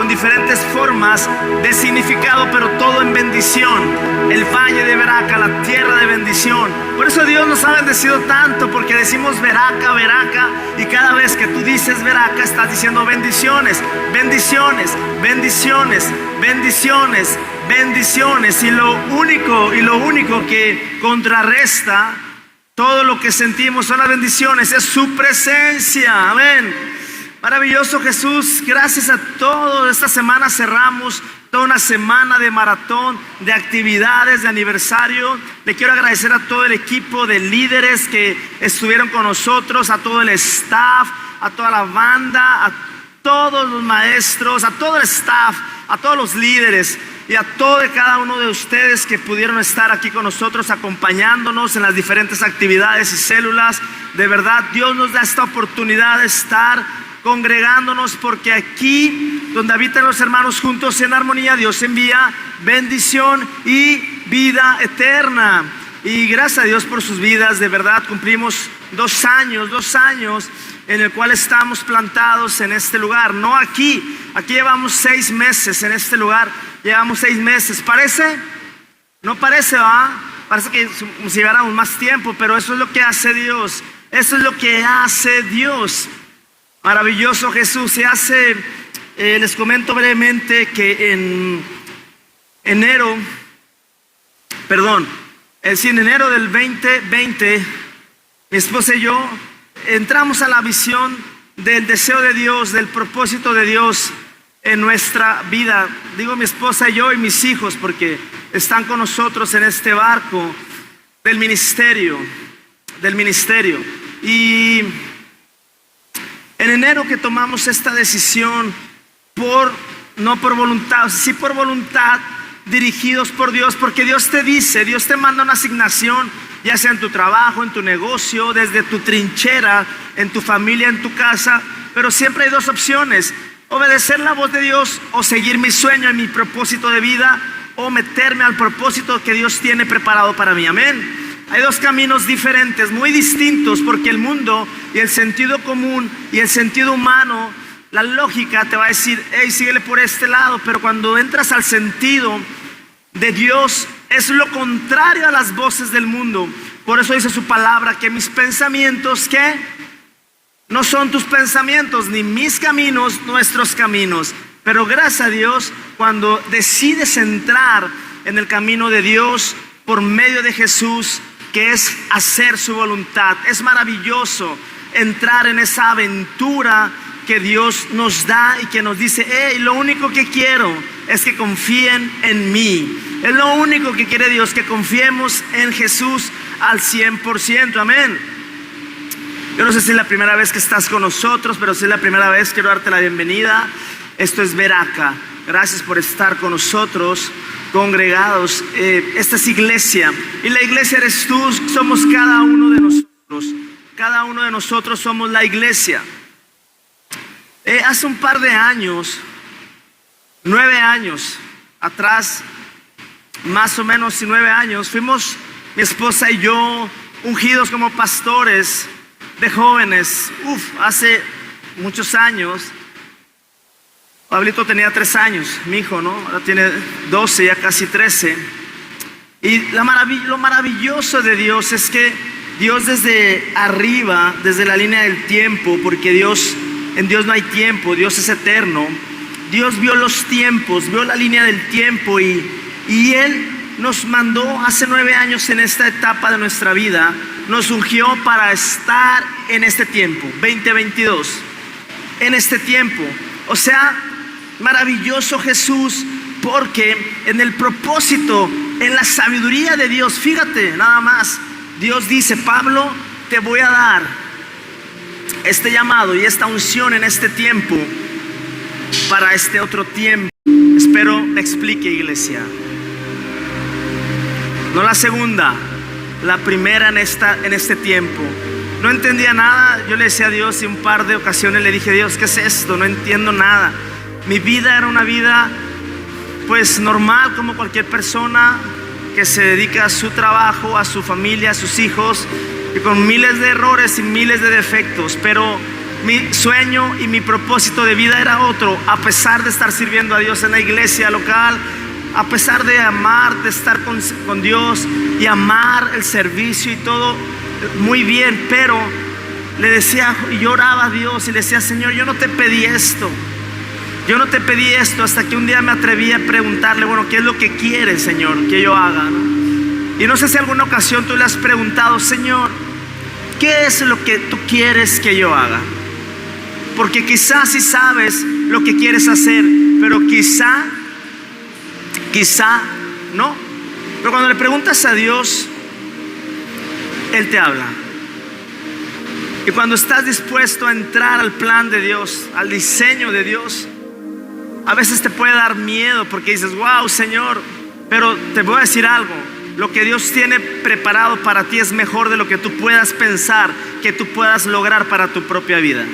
con diferentes formas de significado, pero todo en bendición. El valle de Veraca, la tierra de bendición. Por eso Dios nos ha bendecido tanto, porque decimos Veraca, Veraca, y cada vez que tú dices Veraca estás diciendo bendiciones, bendiciones, bendiciones, bendiciones, bendiciones. Y lo único que contrarresta todo lo que sentimos son las bendiciones, es su presencia. Amén. Maravilloso Jesús, gracias a todos. Esta semana cerramos toda una semana de maratón, de actividades, de aniversario. Le quiero agradecer a todo el equipo de líderes que estuvieron con nosotros, a todo el staff, a toda la banda, a todos los maestros, a todo el staff, a todos los líderes y a todo y cada uno de ustedes que pudieron estar aquí con nosotros acompañándonos en las diferentes actividades y células. De verdad, Dios nos da esta oportunidad de estar congregándonos, porque aquí donde habitan los hermanos juntos en armonía, Dios envía bendición y vida eterna. Y gracias a Dios por sus vidas. De verdad, cumplimos 2 años en el cual estamos plantados en este lugar. No aquí llevamos 6 meses en este lugar. Llevamos 6 meses. ¿Parece? No parece, ¿va? Parece que si lleváramos más tiempo, pero eso es lo que hace Dios. Eso es lo que hace Dios. Maravilloso Jesús. Les comento brevemente que en enero del 2020, mi esposa y yo entramos a la visión del deseo de Dios, del propósito de Dios en nuestra vida. Digo mi esposa y yo y mis hijos, porque están con nosotros en este barco del ministerio. Y en enero que tomamos esta decisión, no por voluntad, sí por voluntad, dirigidos por Dios, porque Dios te manda una asignación, ya sea en tu trabajo, en tu negocio, desde tu trinchera, en tu familia, en tu casa, pero siempre hay 2 opciones: obedecer la voz de Dios o seguir mi sueño y mi propósito de vida, o meterme al propósito que Dios tiene preparado para mí. Amén. Hay 2 caminos diferentes, muy distintos, porque el mundo y el sentido común y el sentido humano, la lógica te va a decir, hey, síguele por este lado. Pero cuando entras al sentido de Dios, es lo contrario a las voces del mundo. Por eso dice su palabra que mis pensamientos, ¿qué? No son tus pensamientos, ni mis caminos, nuestros caminos. Pero gracias a Dios, cuando decides entrar en el camino de Dios por medio de Jesús, que es hacer su voluntad, es maravilloso entrar en esa aventura que Dios nos da y que nos dice, hey, lo único que quiero es que confíen en mí. Es lo único que quiere Dios, que confiemos en Jesús al 100%. Amén. Yo no sé si es la primera vez que estás con nosotros, pero si es la primera vez, quiero darte la bienvenida. Esto es Veraca. Gracias por estar con nosotros congregados. Esta es iglesia, y la iglesia eres tú, somos cada uno de nosotros. Cada uno de nosotros somos la iglesia. Hace un par de años, 9 años atrás, más o menos 9 años, fuimos mi esposa y yo ungidos como pastores de jóvenes. Hace muchos años. Pablito tenía 3 años, mi hijo, ¿no? Ahora tiene 12, ya casi 13. Y lo maravilloso de Dios es que Dios desde arriba, desde la línea del tiempo, porque en Dios no hay tiempo, Dios es eterno. Dios vio los tiempos, vio la línea del tiempo y Él nos mandó hace 9 años en esta etapa de nuestra vida. Nos ungió para estar en este tiempo, 2022, en este tiempo. O sea, maravilloso Jesús, porque en el propósito, en la sabiduría de Dios, fíjate nada más, Dios dice, Pablo, te voy a dar este llamado y esta unción en este tiempo para este otro tiempo. Espero me explique, iglesia. No la segunda, la primera en este tiempo. No entendía nada. Yo le decía a Dios, y un par de ocasiones le dije, Dios, ¿qué es esto? No entiendo nada. Mi vida era una vida pues normal, como cualquier persona que se dedica a su trabajo, a su familia, a sus hijos, y con miles de errores y miles de defectos. Pero Mi sueño y mi propósito de vida era otro, a pesar de estar sirviendo a Dios en la iglesia local, a pesar de amar, de estar con Dios y amar el servicio y todo muy bien, pero le decía, y yo oraba a Dios y le decía, Señor, yo no te pedí esto. Yo no te pedí esto, hasta que un día me atreví a preguntarle, bueno, ¿qué es lo que quieres, Señor, que yo haga, ¿no? Y no sé si alguna ocasión tú le has preguntado, Señor, ¿qué es lo que tú quieres que yo haga? Porque quizás sí sabes lo que quieres hacer, pero quizá no. Pero cuando le preguntas a Dios, Él te habla. Y cuando estás dispuesto a entrar al plan de Dios, al diseño de Dios, a veces te puede dar miedo porque dices, wow, Señor, pero te voy a decir algo. Lo que Dios tiene preparado para ti es mejor de lo que tú puedas pensar, que tú puedas lograr para tu propia vida.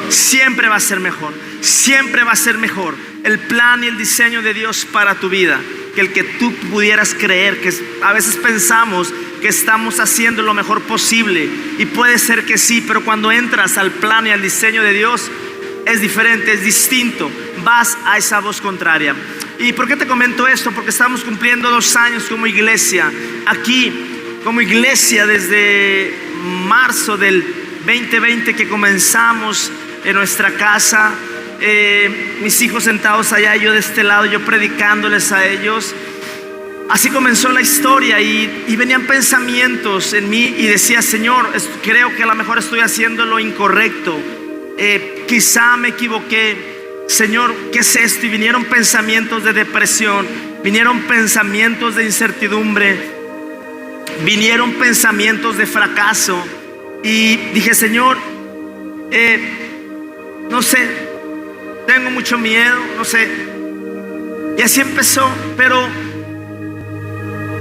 Siempre va a ser mejor, siempre va a ser mejor el plan y el diseño de Dios para tu vida que el que tú pudieras creer. Que a veces pensamos que estamos haciendo lo mejor posible, y puede ser que sí, pero cuando entras al plan y al diseño de Dios es diferente, es distinto, vas a esa voz contraria. ¿Y por qué te comento esto? Porque estamos cumpliendo 2 años como iglesia, aquí como iglesia, desde marzo del 2020 que comenzamos en nuestra casa, mis hijos sentados allá, yo de este lado, yo predicándoles a ellos. Así comenzó la historia, y venían pensamientos en mí y decía, Señor, creo que a lo mejor estoy haciendo lo incorrecto, quizá me equivoqué, Señor, ¿qué es esto? Y vinieron pensamientos de depresión, vinieron pensamientos de incertidumbre, vinieron pensamientos de fracaso, y dije, Señor, no sé, tengo mucho miedo, no sé. Y así empezó. Pero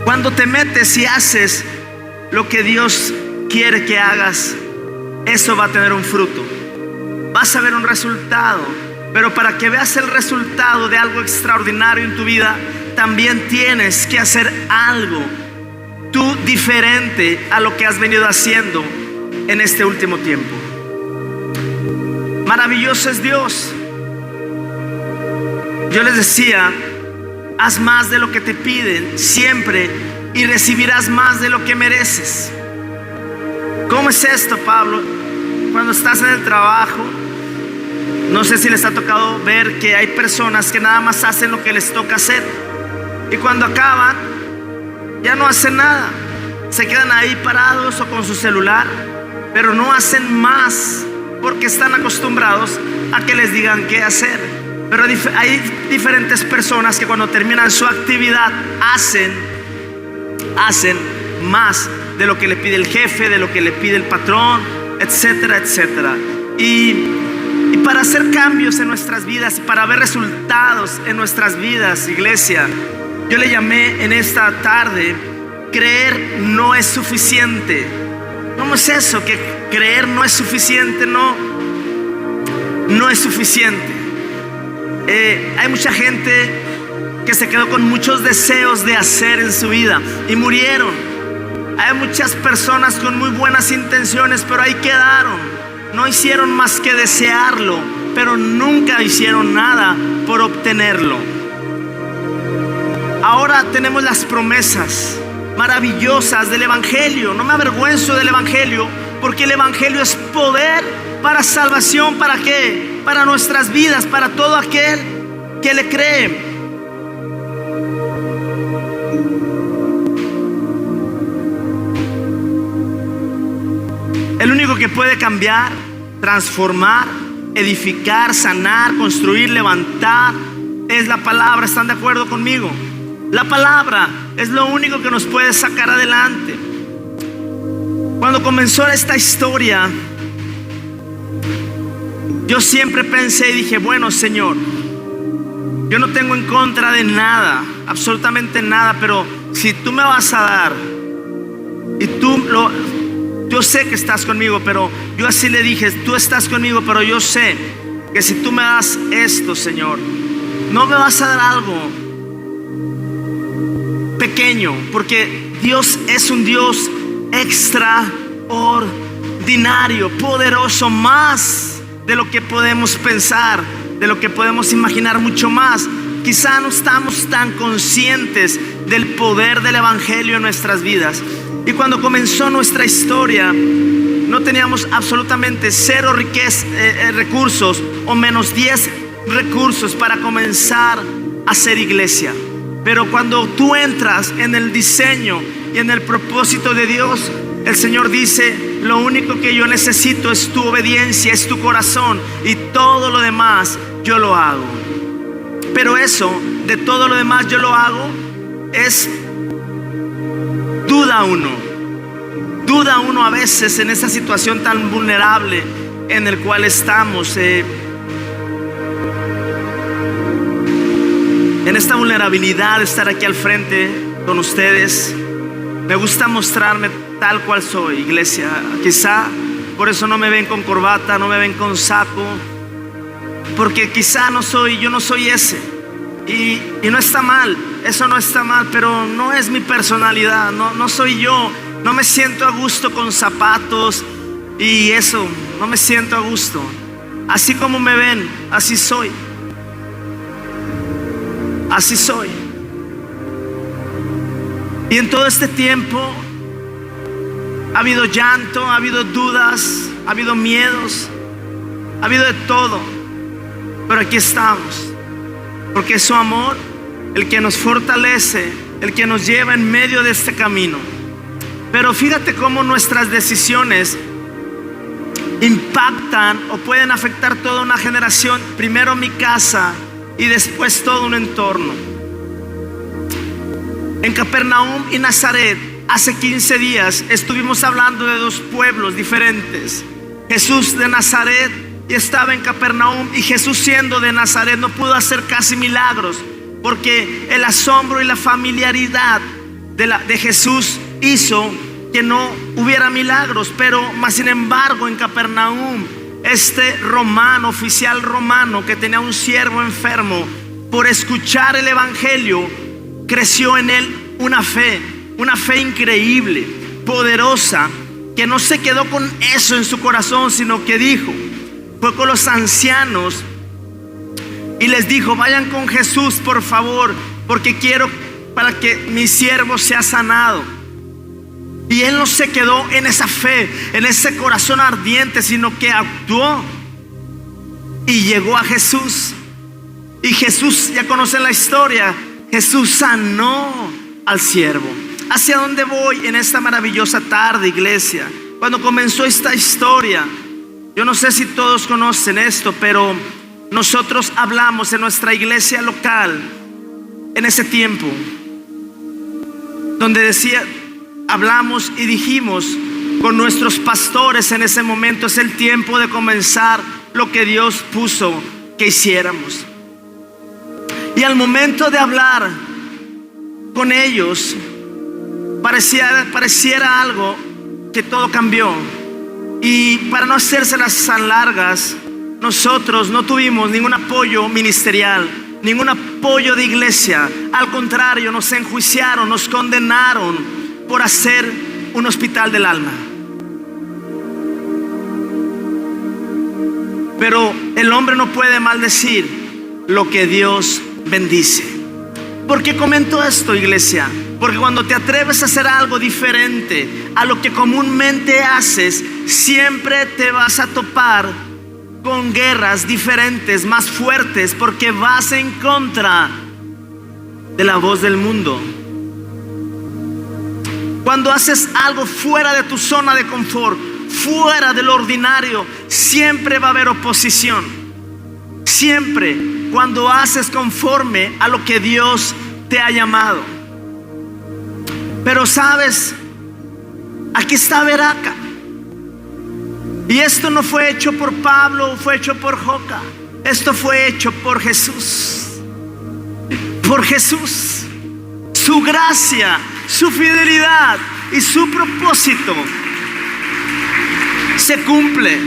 cuando te metes y haces lo que Dios quiere que hagas, eso va a tener un fruto, vas a ver un resultado. Pero para que veas el resultado de algo extraordinario en tu vida, también tienes que hacer algo tú diferente a lo que has venido haciendo en este último tiempo. Maravilloso es Dios. Yo les decía, haz más de lo que te piden siempre, y recibirás más de lo que mereces. ¿Cómo es esto, Pablo? Cuando estás en el trabajo, no sé si les ha tocado ver que hay personas que nada más hacen lo que les toca hacer, y cuando acaban ya no hacen nada, se quedan ahí parados o con su celular, pero no hacen más porque están acostumbrados a que les digan qué hacer. Pero hay diferentes personas que cuando terminan su actividad hacen más de lo que le pide el jefe, de lo que le pide el patrón, etcétera, etcétera. Y para hacer cambios en nuestras vidas, para ver resultados en nuestras vidas, iglesia, yo le llamé en esta tarde, creer no es suficiente. ¿Cómo es eso? Que creer no es suficiente. No es suficiente. Hay mucha gente que se quedó con muchos deseos de hacer en su vida y murieron. Hay muchas personas con muy buenas intenciones, pero ahí quedaron. No hicieron más que desearlo, pero nunca hicieron nada por obtenerlo. Ahora tenemos las promesas maravillosas del Evangelio. No me avergüenzo del Evangelio, porque el Evangelio es poder para salvación. ¿Para qué? Para nuestras vidas, para todo aquel que le cree. El único que puede cambiar, transformar, edificar, sanar, construir, levantar es la palabra. ¿Están de acuerdo conmigo? La palabra es lo único que nos puede sacar adelante. Cuando comenzó esta historia, yo siempre pensé y dije, bueno, Señor, yo no tengo en contra de nada, absolutamente nada, pero si tú me vas a dar, y yo sé que estás conmigo, pero yo así le dije, tú estás conmigo, pero yo sé que si tú me das esto, Señor, no me vas a dar algo pequeño, porque Dios es un Dios extraordinario. extraordinario, poderoso, más de lo que podemos pensar, de lo que podemos imaginar, mucho más. Quizá no estamos tan conscientes del poder del evangelio en nuestras vidas. Y cuando comenzó nuestra historia, no teníamos absolutamente cero recursos o menos 10 recursos para comenzar a hacer iglesia. Pero cuando tú entras en el diseño y en el propósito de Dios, el Señor dice: lo único que yo necesito es tu obediencia, es tu corazón, y todo lo demás yo lo hago. Pero eso, de todo lo demás yo lo hago, es duda uno a veces en esa situación tan vulnerable en el cual estamos, en esta vulnerabilidad de estar aquí al frente con ustedes. Me gusta mostrarme tal cual soy, iglesia. Quizá por eso no me ven con corbata, no me ven con saco, porque quizá yo no soy ese. Y no está mal, eso no está mal, pero no es mi personalidad, no soy yo. No me siento a gusto con zapatos y eso, no me siento a gusto. Así como me ven, así soy. Así soy. Y en todo este tiempo ha habido llanto, ha habido dudas, ha habido miedos, ha habido de todo. Pero aquí estamos, porque es su amor el que nos fortalece, el que nos lleva en medio de este camino. Pero fíjate cómo nuestras decisiones impactan o pueden afectar toda una generación. Primero mi casa y después todo un entorno. En Capernaum y Nazaret, hace 15 días estuvimos hablando de dos pueblos diferentes. Jesús de Nazaret y estaba en Capernaum, y Jesús, siendo de Nazaret, no pudo hacer casi milagros porque el asombro y la familiaridad de Jesús hizo que no hubiera milagros. Pero más sin embargo, en Capernaum, este romano, oficial romano que tenía un siervo enfermo, por escuchar el evangelio, creció en él una fe increíble, poderosa, que no se quedó con eso en su corazón, sino que fue con los ancianos y les dijo: vayan con Jesús, por favor, porque quiero para que mi siervo sea sanado. Y él no se quedó en esa fe, en ese corazón ardiente, sino que actuó y llegó a Jesús. Y Jesús, ya conocen la historia, Jesús sanó al siervo. ¿Hacia dónde voy en esta maravillosa tarde, iglesia? Cuando comenzó esta historia, yo no sé si todos conocen esto, pero nosotros hablamos en nuestra iglesia local en ese tiempo, donde hablamos y dijimos con nuestros pastores en ese momento: es el tiempo de comenzar lo que Dios puso que hiciéramos. Y al momento de hablar con ellos, pareciera algo que todo cambió. Y para no hacérselas tan largas, nosotros no tuvimos ningún apoyo ministerial, ningún apoyo de iglesia. Al contrario, nos enjuiciaron, nos condenaron por hacer un hospital del alma. Pero el hombre no puede maldecir lo que Dios bendice. ¿Por qué comento esto, iglesia? Porque cuando te atreves a hacer algo diferente a lo que comúnmente haces, siempre te vas a topar con guerras diferentes, más fuertes, porque vas en contra de la voz del mundo. Cuando haces algo fuera de tu zona de confort, fuera de lo ordinario, siempre va a haber oposición. Siempre, cuando haces conforme a lo que Dios te ha llamado. Pero sabes, aquí está Veraca. Y esto no fue hecho por Pablo, fue hecho por Joca. Esto fue hecho por Jesús. Por Jesús. Su gracia, su fidelidad y su propósito se cumple.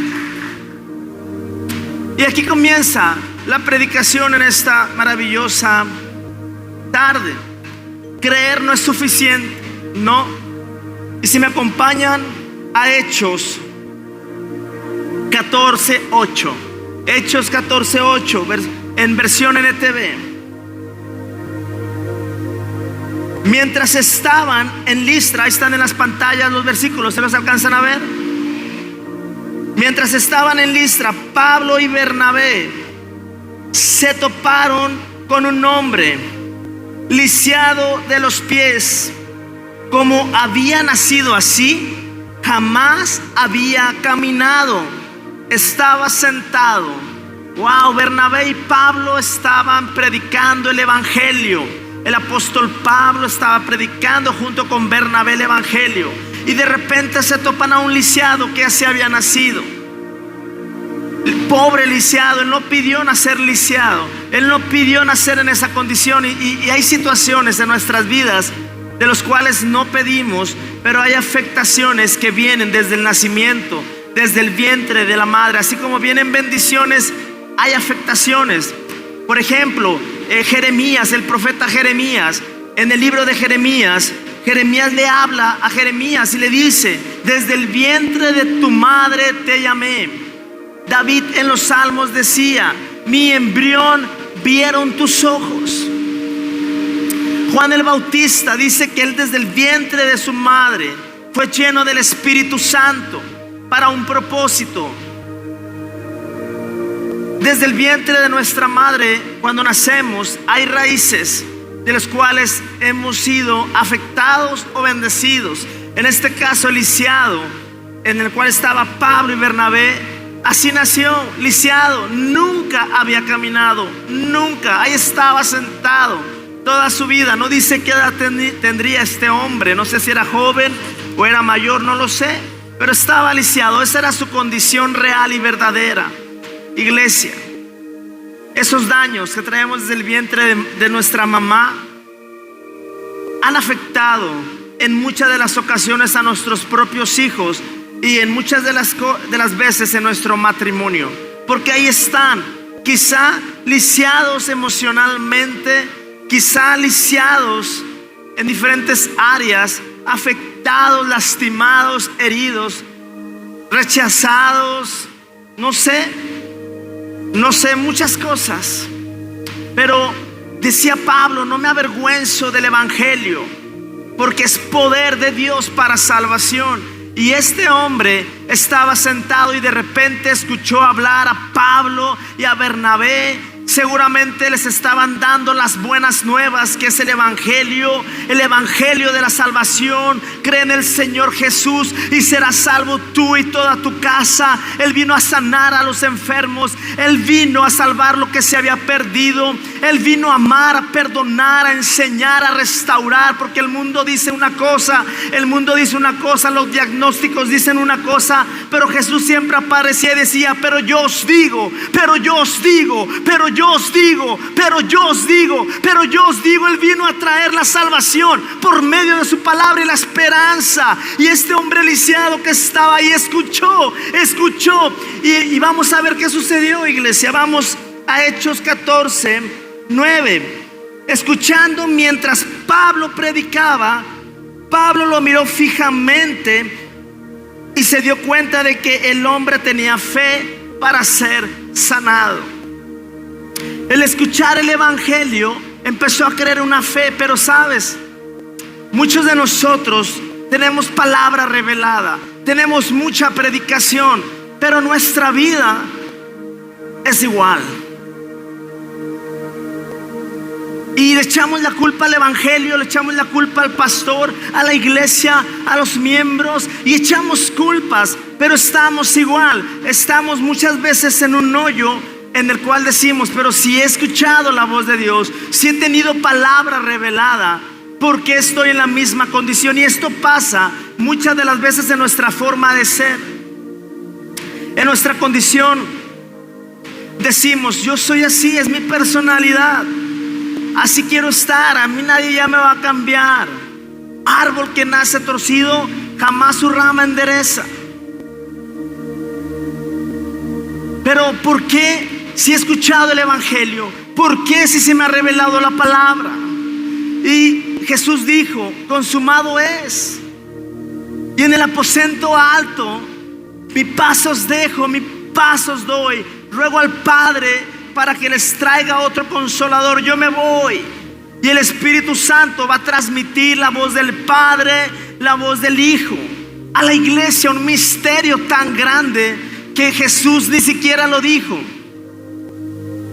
Y aquí comienza la predicación en esta maravillosa tarde. Creer no es suficiente, no. Y si me acompañan a Hechos 14:8. Hechos 14:8 en versión NTV. Mientras estaban en Listra, ahí están en las pantallas los versículos, ¿se los alcanzan a ver? Mientras estaban en Listra, Pablo y Bernabé se toparon con un hombre lisiado de los pies. Como había nacido así, jamás había caminado. Estaba sentado. Wow, Bernabé y Pablo estaban predicando el evangelio. El apóstol Pablo estaba predicando junto con Bernabé el evangelio. Y de repente se topan a un lisiado que así había nacido. El pobre lisiado, él no pidió nacer lisiado. Él no pidió nacer en esa condición. Y hay situaciones en nuestras vidas de los cuales no pedimos, pero hay afectaciones que vienen desde el nacimiento, desde el vientre de la madre. Así como vienen bendiciones, hay afectaciones. Por ejemplo, Jeremías, el profeta Jeremías, en el libro de Jeremías, Jeremías le habla a Jeremías y le dice: desde el vientre de tu madre te llamé. David en los salmos decía: mi embrión vieron tus ojos. Juan el Bautista dice que él desde el vientre de su madre fue lleno del Espíritu Santo para un propósito. Desde el vientre de nuestra madre, cuando nacemos, hay raíces de las cuales hemos sido afectados o bendecidos. En este caso, el lisiado, en el cual estaba Pablo y Bernabé, así nació, lisiado. Nunca había caminado, nunca. Ahí estaba sentado toda su vida. No dice qué edad tendría este hombre. No sé si era joven o era mayor, no lo sé, pero estaba lisiado. Esa era su condición real y verdadera. Iglesia, esos daños que traemos desde el vientre de nuestra mamá han afectado en muchas de las ocasiones a nuestros propios hijos y en muchas de las veces en nuestro matrimonio, porque ahí están, quizá lisiados emocionalmente, quizá lisiados en diferentes áreas, afectados, lastimados, heridos, rechazados, no sé, muchas cosas. Pero decía Pablo: no me avergüenzo del evangelio, porque es poder de Dios para salvación. Y este hombre estaba sentado y de repente escuchó hablar a Pablo y a Bernabé. Seguramente les estaban dando las buenas nuevas, que es el evangelio de la salvación. Cree en el Señor Jesús y serás salvo tú y toda tu casa. Él vino a sanar a los enfermos. Él vino a salvar lo que se había perdido. Él vino a amar, a perdonar, a enseñar, a restaurar. Porque el mundo dice una cosa, los diagnósticos dicen una cosa, pero Jesús siempre aparecía y decía: pero yo os digo, pero yo os digo, pero yo os digo, pero yo os digo, pero yo os digo. Él vino a traer la salvación por medio de su palabra y la esperanza. Y este hombre lisiado que estaba ahí escuchó. Y vamos a ver qué sucedió, iglesia. Vamos a Hechos 14:9. Escuchando mientras Pablo predicaba, Pablo lo miró fijamente y se dio cuenta de que el hombre tenía fe para ser sanado. El escuchar el evangelio empezó a crear una fe. Pero sabes, muchos de nosotros tenemos palabra revelada, tenemos mucha predicación, pero nuestra vida es igual. Y le echamos la culpa al evangelio, le echamos la culpa al pastor, a la iglesia, a los miembros, y echamos culpas, pero estamos igual. Estamos muchas veces en un hoyo en el cual decimos: pero si he escuchado la voz de Dios, si he tenido palabra revelada, ¿por qué estoy en la misma condición? Y esto pasa muchas de las veces en nuestra forma de ser, en nuestra condición. Decimos: yo soy así, es mi personalidad, así quiero estar, a mí nadie ya me va a cambiar. Árbol que nace torcido, jamás su rama endereza. Pero ¿por qué? Si he escuchado el evangelio, ¿por qué si se me ha revelado la palabra? Y Jesús dijo: consumado es. Y en el aposento alto, mi paz os dejo, mi paz os doy, ruego al Padre para que les traiga otro consolador. Yo me voy y el Espíritu Santo va a transmitir la voz del Padre, la voz del Hijo a la iglesia. Un misterio tan grande que Jesús ni siquiera lo dijo.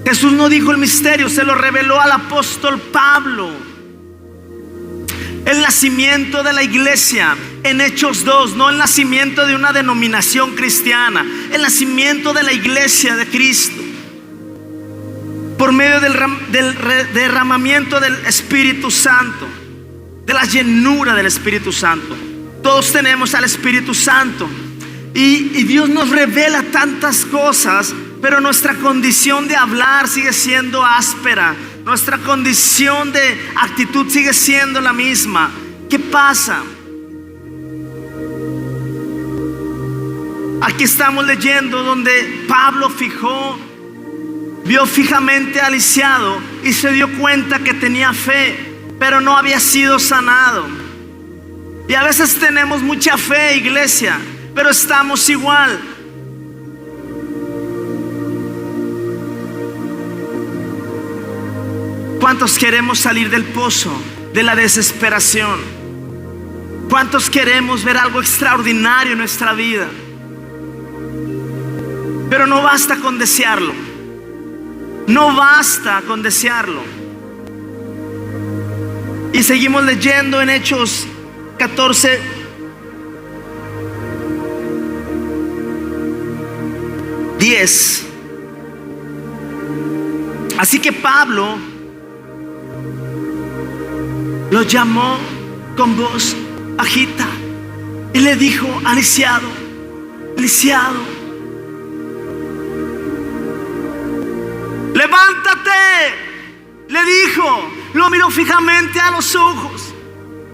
Jesús no dijo el misterio, se lo reveló al apóstol Pablo. El nacimiento de la iglesia en Hechos 2, no el nacimiento de una denominación cristiana, el nacimiento de la iglesia de Cristo por medio del derramamiento del Espíritu Santo, de la llenura del Espíritu Santo. Todos tenemos al Espíritu Santo y Dios nos revela tantas cosas, pero nuestra condición de hablar sigue siendo áspera. Nuestra condición de actitud sigue siendo la misma. ¿Qué pasa? Aquí estamos leyendo donde Pablo vio fijamente a Lisiado y se dio cuenta que tenía fe, pero no había sido sanado. Y a veces tenemos mucha fe, iglesia, pero estamos igual. ¿Cuántos queremos salir del pozo de la desesperación? ¿Cuántos queremos ver algo extraordinario en nuestra vida? Pero no basta con desearlo. No basta con desearlo. Y seguimos leyendo en Hechos 14. Así que Pablo lo llamó con voz bajita y le dijo a Lisiado: Lisiado, levántate. Le dijo, lo miró fijamente a los ojos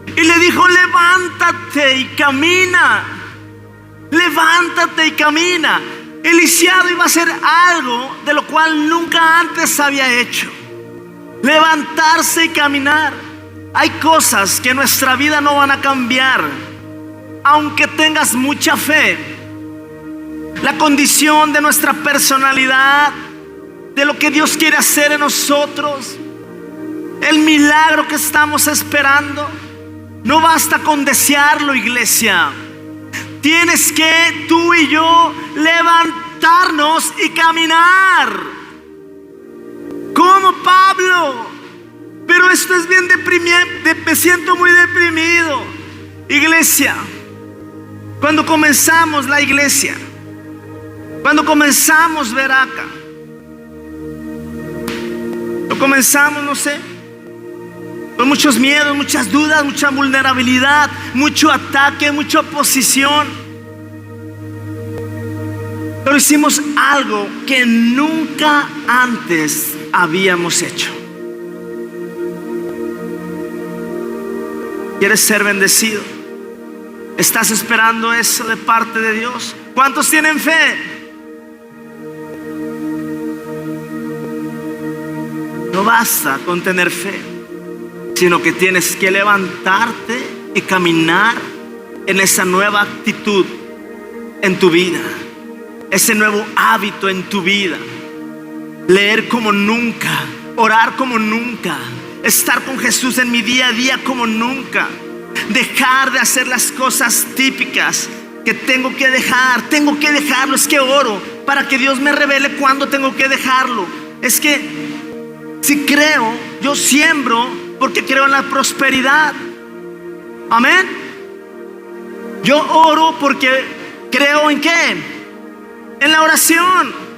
y le dijo: levántate y camina. Levántate y camina. El lisiado iba a hacer algo de lo cual nunca antes había hecho: levantarse y caminar. Hay cosas que en nuestra vida no van a cambiar, aunque tengas mucha fe. La condición de nuestra personalidad, de lo que Dios quiere hacer en nosotros, el milagro que estamos esperando, no basta con desearlo, iglesia. Tienes que tú y yo levantarnos y caminar como Pablo. Pero esto es bien deprimente, me siento muy deprimido. Iglesia, cuando comenzamos la iglesia, cuando comenzamos Veraca, lo comenzamos, no sé, con muchos miedos, muchas dudas, mucha vulnerabilidad, mucho ataque, mucha oposición. Pero hicimos algo que nunca antes habíamos hecho. ¿Quieres ser bendecido? ¿Estás esperando eso de parte de Dios? ¿Cuántos tienen fe? No basta con tener fe, sino que tienes que levantarte y caminar en esa nueva actitud en tu vida, ese nuevo hábito en tu vida. Leer como nunca, orar como nunca, estar con Jesús en mi día a día como nunca. Dejar de hacer las cosas típicas que tengo que dejar. Tengo que dejarlo. Es que oro para que Dios me revele cuándo tengo que dejarlo. Es que si creo, yo siembro porque creo en la prosperidad. Amén. Yo oro porque creo en ¿qué? En la oración.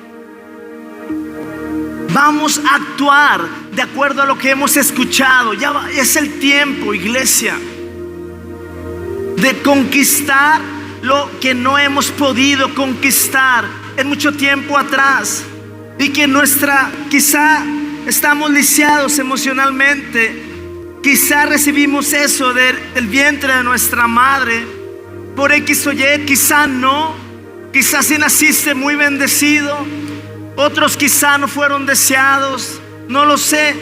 Vamos a actuar de acuerdo a lo que hemos escuchado. Es el tiempo, iglesia, de conquistar lo que no hemos podido conquistar en mucho tiempo atrás. Y que quizá estamos lisiados emocionalmente. Quizá recibimos eso del vientre de nuestra madre por X o Y, quizá no. Quizá si naciste muy bendecido, otros quizá no fueron deseados, no lo sé.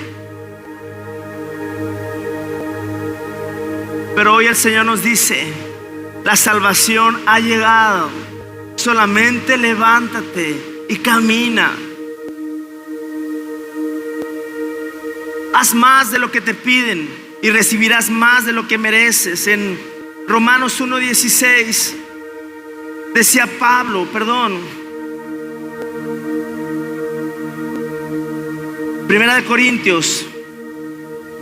Pero hoy el Señor nos dice: la salvación ha llegado Solamente levántate y camina. Haz más de lo que te piden y recibirás más de lo que mereces. En Romanos 1:16 decía Pablo, Primera de Corintios,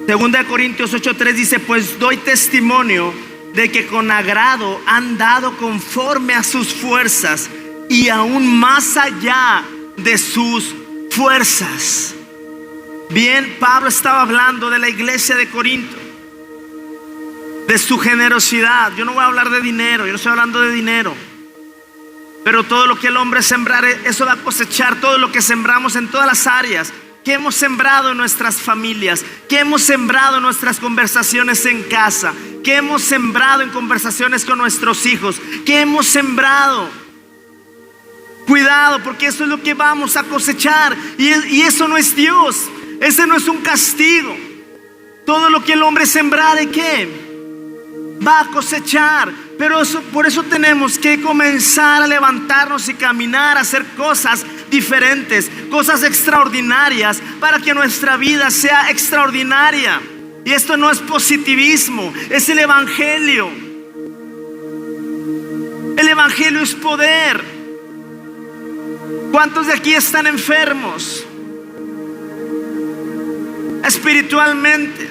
Segunda de Corintios 8:3 dice: pues doy testimonio de que con agrado han dado conforme a sus fuerzas y aún más allá de sus fuerzas. Bien, Pablo estaba hablando de la iglesia de Corinto, de su generosidad. Yo no voy a hablar de dinero, yo no estoy hablando de dinero, pero todo lo que el hombre sembrare, eso va a cosechar. Todo lo que sembramos en todas las áreas. ¿Qué hemos sembrado en nuestras familias? ¿Qué hemos sembrado en nuestras conversaciones en casa? ¿Qué hemos sembrado en conversaciones con nuestros hijos? ¿Qué hemos sembrado? Cuidado, porque eso es lo que vamos a cosechar. Y eso no es Dios. Ese no es un castigo. Todo lo que el hombre sembrare, ¿qué? Va a cosechar. Pero por eso tenemos que comenzar a levantarnos y caminar, a hacer cosas diferentes, cosas extraordinarias, para que nuestra vida sea extraordinaria. Y esto no es positivismo, es el evangelio. El evangelio es poder. ¿Cuántos de aquí están enfermos? Espiritualmente,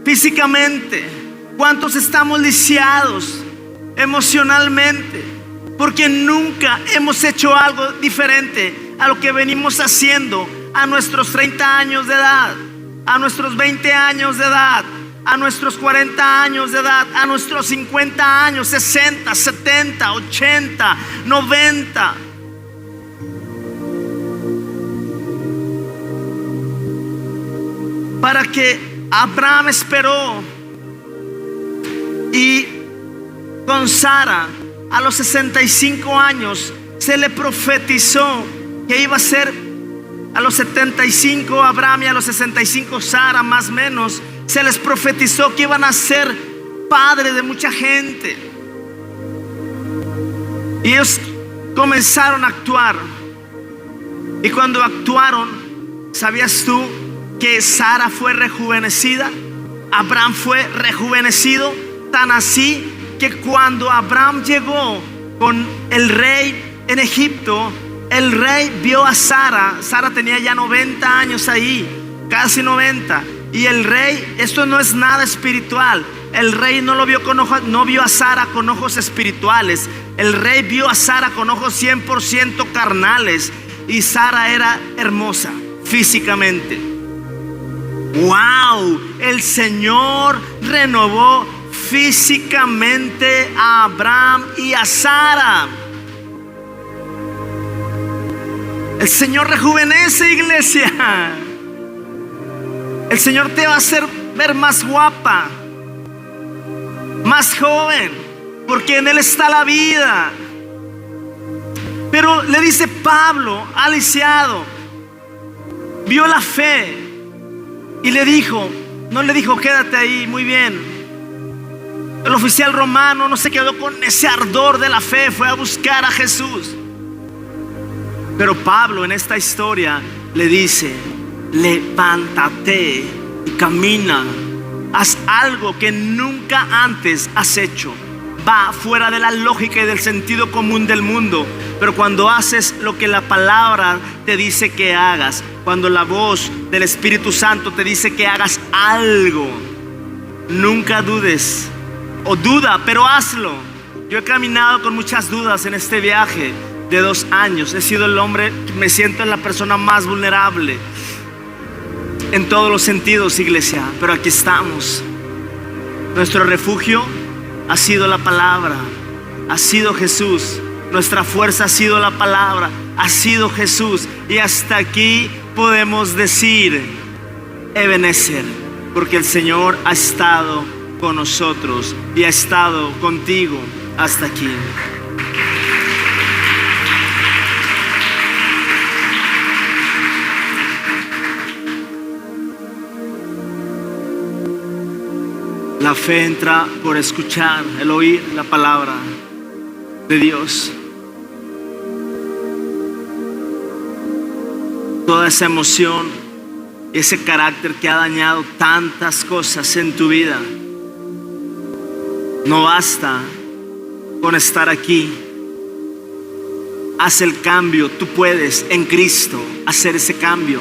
físicamente. ¿Cuántos estamos lisiados emocionalmente? Porque nunca hemos hecho algo diferente a lo que venimos haciendo a nuestros 30 años de edad, a nuestros 20 años de edad, a nuestros 40 años de edad, a nuestros 50 años, 60, 70, 80, 90. Para que Abraham esperó, y con Sara a los 65 años se le profetizó que iba a ser, a los 75 Abraham y a los 65 Sara, más o menos, se les profetizó que iban a ser padres de mucha gente. Y ellos comenzaron a actuar. Y cuando actuaron, ¿sabías tú que Sara fue rejuvenecida? Abraham fue rejuvenecido, tan así que cuando Abraham llegó con el rey en Egipto, el rey vio a Sara. Sara tenía ya 90 años ahí, casi 90. Y el rey, esto no es nada espiritual. El rey no lo vio con ojos, no vio a Sara con ojos espirituales. El rey vio a Sara con ojos 100% carnales. Y Sara era hermosa físicamente. ¡Wow! El Señor renovó físicamente a Abraham y a Sara. El Señor rejuvenece, iglesia. El Señor te va a hacer ver más guapa, más joven, porque en Él está la vida. Pero le dice Pablo al lisiado, vio la fe y le dijo, no le dijo quédate ahí, muy bien. El oficial romano no se quedó con ese ardor de la fe, fue a buscar a Jesús. Pero Pablo en esta historia le dice, levántate y camina. Haz algo que nunca antes has hecho. Va fuera de la lógica y del sentido común del mundo. Pero cuando haces lo que la palabra te dice que hagas, cuando la voz del Espíritu Santo te dice que hagas algo, nunca dudes. O duda, pero hazlo. Yo he caminado con muchas dudas en este viaje de 2 años. He sido el hombre, me siento la persona más vulnerable en todos los sentidos, iglesia. Pero aquí estamos. Nuestro refugio ha sido la palabra, ha sido Jesús. Nuestra fuerza ha sido la palabra, ha sido Jesús. Y hasta aquí podemos decir Ebenezer, porque el Señor ha estado con nosotros y ha estado contigo hasta aquí. La fe entra por escuchar, el oír la palabra de Dios. toda esa emoción, ese carácter que ha dañado tantas cosas en tu vida. No basta con estar aquí. Haz el cambio. Tú puedes en Cristo hacer ese cambio.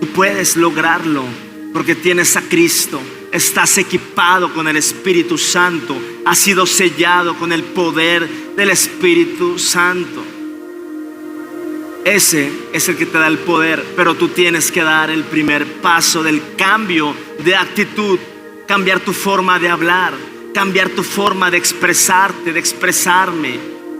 Tú puedes lograrlo porque tienes a Cristo. Estás equipado con el Espíritu Santo. Has sido sellado con el poder del Espíritu Santo. Ese es el que te da el poder, pero tú tienes que dar el primer paso del cambio de actitud, cambiar tu forma de hablar, cambiar tu forma de expresarte, de expresarme.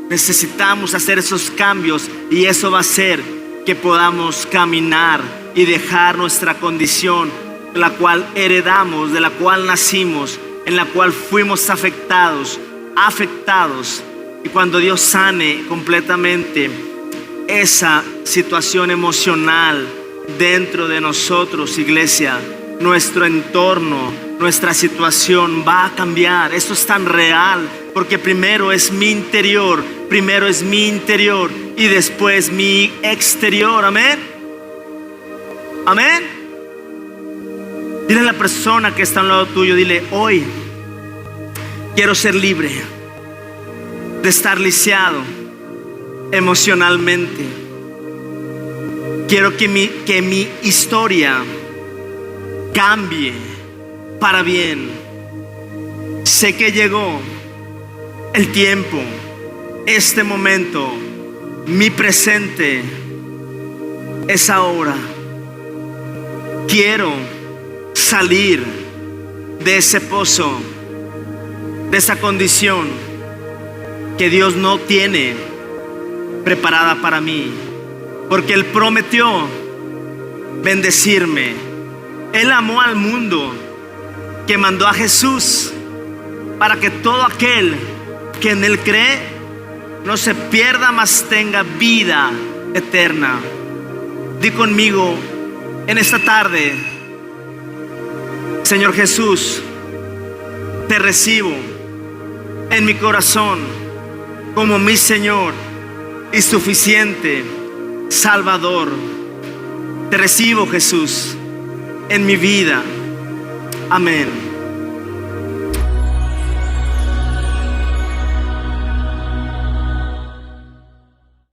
Necesitamos hacer esos cambios y eso va a hacer que podamos caminar y dejar nuestra condición, la cual heredamos, de la cual nacimos, en la cual fuimos afectados. Y cuando Dios sane completamente esa situación emocional dentro de nosotros, iglesia, nuestro entorno, nuestra situación va a cambiar. Esto es tan real porque primero es mi interior y después mi exterior. Amén. Amén. Dile a la persona que está al lado tuyo, dile: hoy quiero ser libre de estar lisiado emocionalmente. Quiero que mi historia cambie para bien. Sé que llegó el tiempo, este momento, mi presente es ahora. Quiero salir de ese pozo, de esa condición que Dios no tiene preparada para mí, porque Él prometió bendecirme. Él amó al mundo, que mandó a Jesús para que todo aquel que en Él cree no se pierda, mas tenga vida eterna. Di conmigo en esta tarde: Señor Jesús, te recibo en mi corazón como mi Señor y suficiente Salvador. Te recibo, Jesús, en mi vida. Amén.